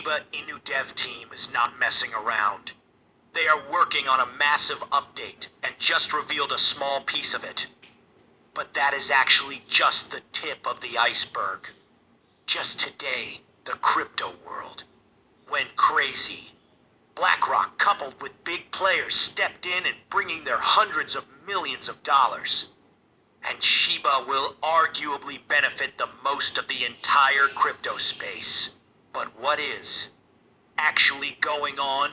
Shiba Inu dev team is not messing around. They are working on a massive update and just revealed a small piece of it. But that is actually just the tip of the iceberg. Just today, the crypto world went crazy. BlackRock, coupled with big players, stepped in and bringing their hundreds of millions of dollars. And Shiba will arguably benefit the most of the entire crypto space. But what is actually going on?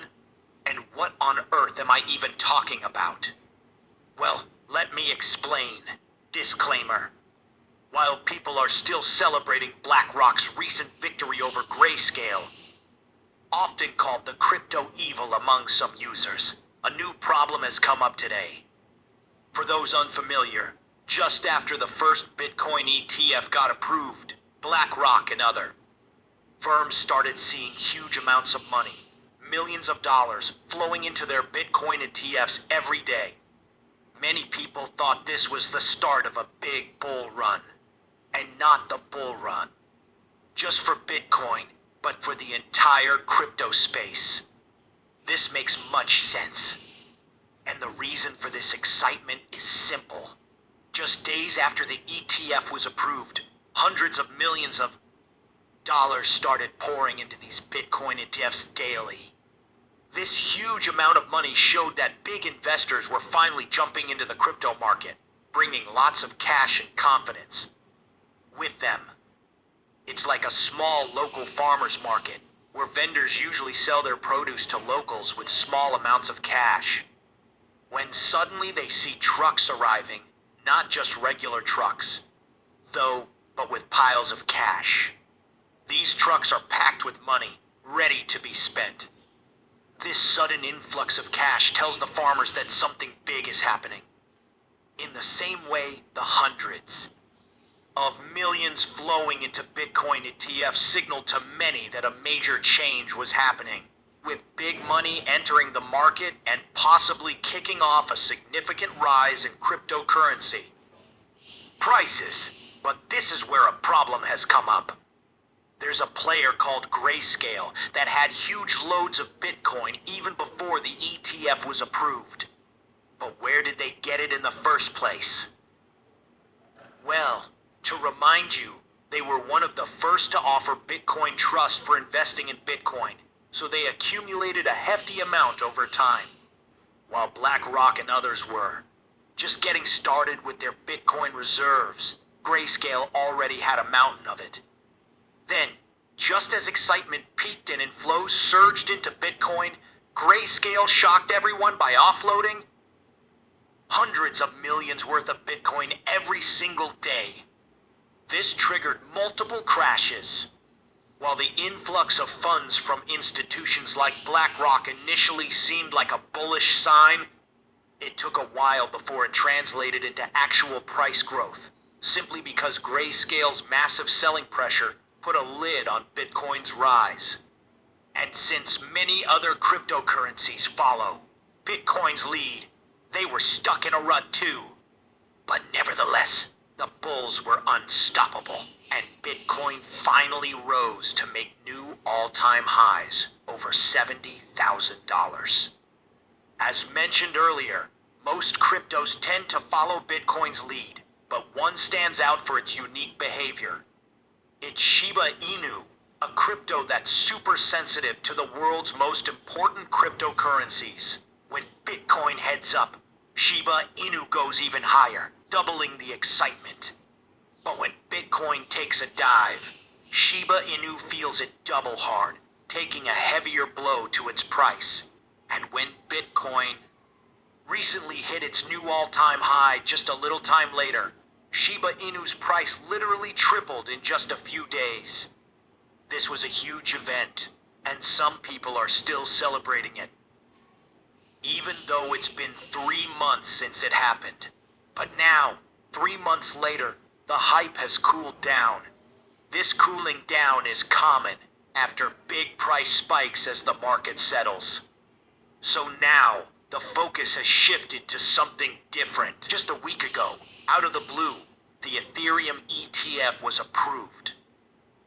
And what on earth am I even talking about? Well, let me explain. Disclaimer. While people are still celebrating BlackRock's recent victory over Grayscale, often called the crypto evil among some users, a new problem has come up today. For those unfamiliar, just after the first Bitcoin ETF got approved, BlackRock and other firms started seeing huge amounts of money, millions of dollars, flowing into their Bitcoin ETFs every day. Many people thought this was the start of a big bull run, and not the bull run just for Bitcoin, but for the entire crypto space. This makes much sense. And the reason for this excitement is simple. Just days after the ETF was approved, hundreds of millions of dollars started pouring into these Bitcoin ETFs daily. This huge amount of money showed that big investors were finally jumping into the crypto market, bringing lots of cash and confidence with them. It's like a small local farmers market, where vendors usually sell their produce to locals with small amounts of cash. When suddenly they see trucks arriving, not just regular trucks, but with piles of cash. These trucks are packed with money, ready to be spent. This sudden influx of cash tells the farmers that something big is happening. In the same way, the hundreds of millions flowing into Bitcoin ETFs signaled to many that a major change was happening, with big money entering the market and possibly kicking off a significant rise in cryptocurrency prices. But this is where a problem has come up. There's a player called Grayscale that had huge loads of Bitcoin even before the ETF was approved. But where did they get it in the first place? Well, to remind you, they were one of the first to offer Bitcoin Trust for investing in Bitcoin, so they accumulated a hefty amount over time, while BlackRock and others were just getting started with their Bitcoin reserves. Grayscale already had a mountain of it. Then, just as excitement peaked and inflows surged into Bitcoin, Grayscale shocked everyone by offloading hundreds of millions worth of Bitcoin every single day. This triggered multiple crashes. While the influx of funds from institutions like BlackRock initially seemed like a bullish sign, it took a while before it translated into actual price growth, simply because Grayscale's massive selling pressure put a lid on Bitcoin's rise. And since many other cryptocurrencies follow Bitcoin's lead, they were stuck in a rut too. But nevertheless, the bulls were unstoppable, and Bitcoin finally rose to make new all-time highs, over $70,000. As mentioned earlier, most cryptos tend to follow Bitcoin's lead, but one stands out for its unique behavior. It's Shiba Inu, a crypto that's super sensitive to the world's most important cryptocurrencies. When Bitcoin heads up, Shiba Inu goes even higher, doubling the excitement. But when Bitcoin takes a dive, Shiba Inu feels it double hard, taking a heavier blow to its price. And when Bitcoin recently hit its new all-time high just a little time later, Shiba Inu's price literally tripled in just a few days. This was a huge event, and some people are still celebrating it, even though it's been 3 months since it happened. But now, 3 months later, the hype has cooled down. This cooling down is common after big price spikes as the market settles. So now, the focus has shifted to something different. Just a week ago, out of the blue, the Ethereum ETF was approved.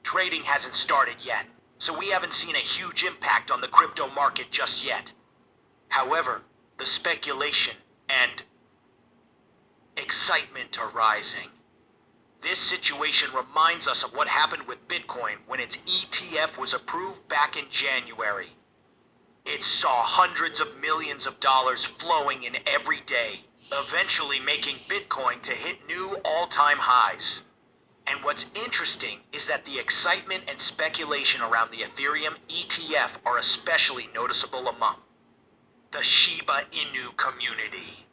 Trading hasn't started yet, so we haven't seen a huge impact on the crypto market just yet. However, the speculation and excitement are rising. This situation reminds us of what happened with Bitcoin when its ETF was approved back in January. It saw hundreds of millions of dollars flowing in every day, eventually making Bitcoin to hit new all-time highs. And what's interesting is that the excitement and speculation around the Ethereum ETF are especially noticeable among the Shiba Inu community.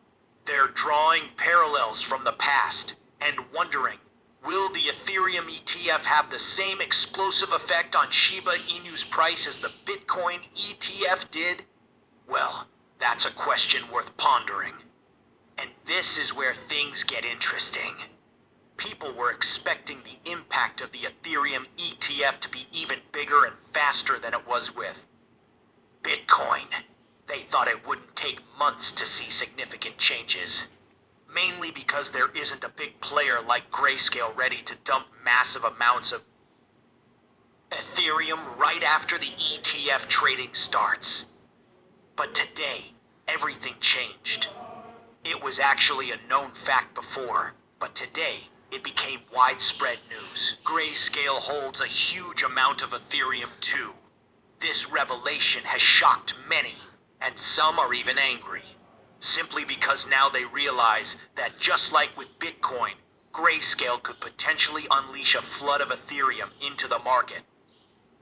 They're drawing parallels from the past and wondering, will the Ethereum ETF have the same explosive effect on Shiba Inu's price as the Bitcoin ETF did? Well, that's a question worth pondering. And this is where things get interesting. People were expecting the impact of the Ethereum ETF to be even bigger and faster than it was with Bitcoin. They thought it wouldn't take months to see significant changes, mainly because there isn't a big player like Grayscale ready to dump massive amounts of Ethereum right after the ETF trading starts. But today, everything changed. It was actually a known fact before, but today, it became widespread news. Grayscale holds a huge amount of Ethereum too. This revelation has shocked many, and some are even angry. Simply because now they realize that just like with Bitcoin, Grayscale could potentially unleash a flood of Ethereum into the market,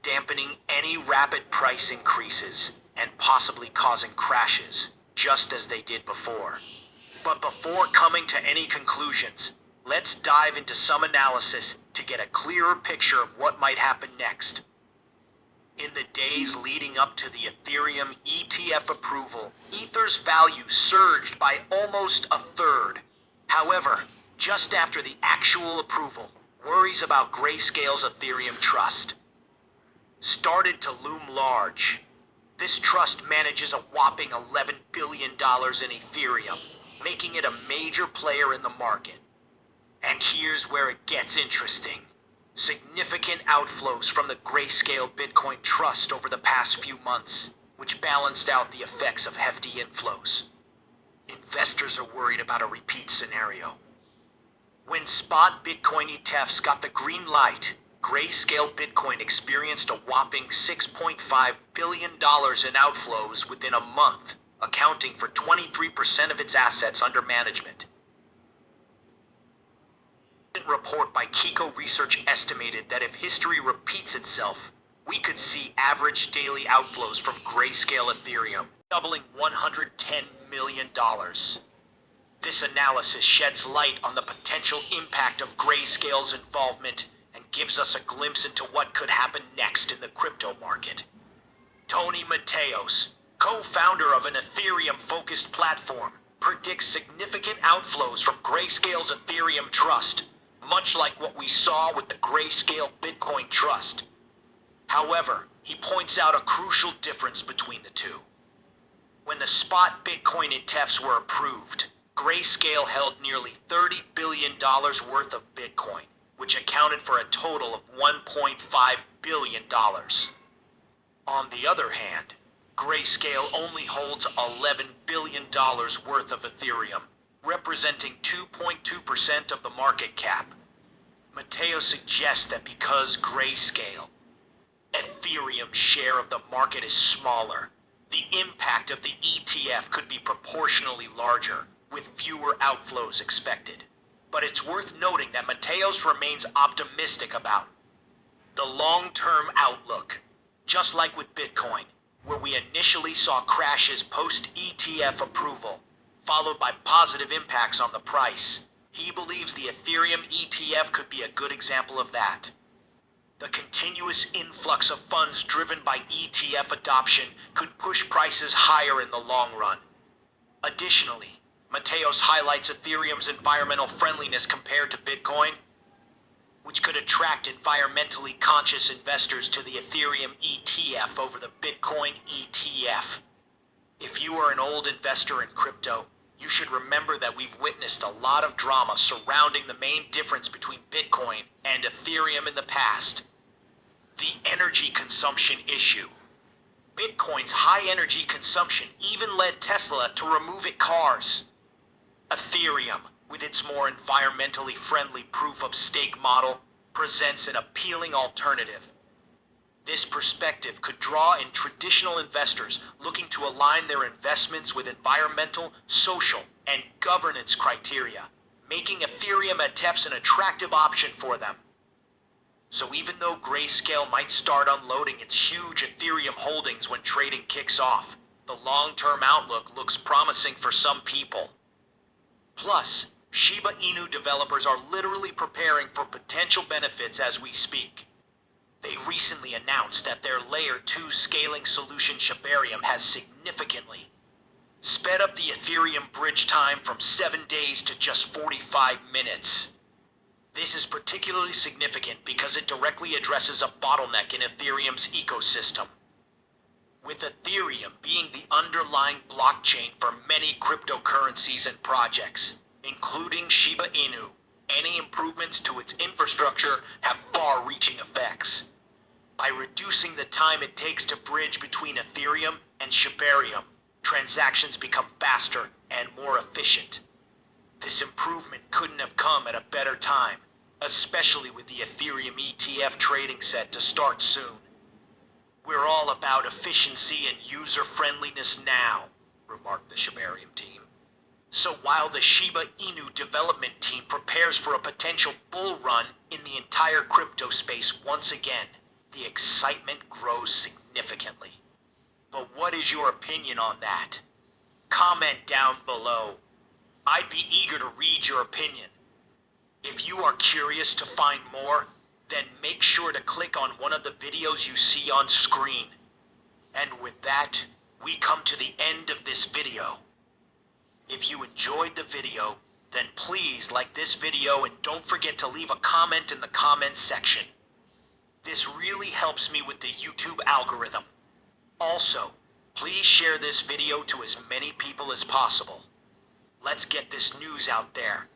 dampening any rapid price increases and possibly causing crashes, just as they did before. But before coming to any conclusions, let's dive into some analysis to get a clearer picture of what might happen next. In the days leading up to the Ethereum ETF approval, Ether's value surged by almost a third. However, just after the actual approval, worries about Grayscale's Ethereum trust started to loom large. This trust manages a whopping $11 billion in Ethereum, making it a major player in the market. And here's where it gets interesting. Significant outflows from the Grayscale Bitcoin Trust over the past few months, which balanced out the effects of hefty inflows. Investors are worried about a repeat scenario. When spot Bitcoin ETFs got the green light, Grayscale Bitcoin experienced a whopping $6.5 billion in outflows within a month, accounting for 23% of its assets under management. A report by Kiko Research estimated that if history repeats itself, we could see average daily outflows from Grayscale Ethereum doubling $110 million. This analysis sheds light on the potential impact of Grayscale's involvement and gives us a glimpse into what could happen next in the crypto market. Tony Mateos, co-founder of an Ethereum-focused platform, predicts significant outflows from Grayscale's Ethereum Trust, much like what we saw with the Grayscale Bitcoin Trust. However, he points out a crucial difference between the two. When the spot Bitcoin ETFs were approved, Grayscale held nearly $30 billion worth of Bitcoin, which accounted for a total of $1.5 billion. On the other hand, Grayscale only holds $11 billion worth of Ethereum, representing 2.2% of the market cap. Mateo suggests that because Grayscale Ethereum's share of the market is smaller, the impact of the ETF could be proportionally larger, with fewer outflows expected. But it's worth noting that Mateos remains optimistic about the long-term outlook. Just like with Bitcoin, where we initially saw crashes post-ETF approval, followed by positive impacts on the price, he believes the Ethereum ETF could be a good example of that. The continuous influx of funds driven by ETF adoption could push prices higher in the long run. Additionally, Mateos highlights Ethereum's environmental friendliness compared to Bitcoin, which could attract environmentally conscious investors to the Ethereum ETF over the Bitcoin ETF. If you are an old investor in crypto, you should remember that we've witnessed a lot of drama surrounding the main difference between Bitcoin and Ethereum in the past. The energy consumption issue. Bitcoin's high energy consumption even led Tesla to remove its cars. Ethereum, with its more environmentally friendly proof of stake model, presents an appealing alternative. This perspective could draw in traditional investors looking to align their investments with environmental, social, and governance criteria, making Ethereum ETFs an attractive option for them. So even though Grayscale might start unloading its huge Ethereum holdings when trading kicks off, the long-term outlook looks promising for some people. Plus, Shiba Inu developers are literally preparing for potential benefits as we speak. They recently announced that their Layer 2 scaling solution Shibarium has significantly sped up the Ethereum bridge time from 7 days to just 45 minutes. This is particularly significant because it directly addresses a bottleneck in Ethereum's ecosystem. With Ethereum being the underlying blockchain for many cryptocurrencies and projects, including Shiba Inu, any improvements to its infrastructure have far-reaching effects. By reducing the time it takes to bridge between Ethereum and Shibarium, transactions become faster and more efficient. This improvement couldn't have come at a better time, especially with the Ethereum ETF trading set to start soon. We're all about efficiency and user-friendliness now, remarked the Shibarium team. So while the Shiba Inu development team prepares for a potential bull run in the entire crypto space once again, the excitement grows significantly. But what is your opinion on that? Comment down below. I'd be eager to read your opinion. If you are curious to find more, then make sure to click on one of the videos you see on screen. And with that, we come to the end of this video. If you enjoyed the video, then please like this video and don't forget to leave a comment in the comments section. This really helps me with the YouTube algorithm. Also, please share this video to as many people as possible. Let's get this news out there.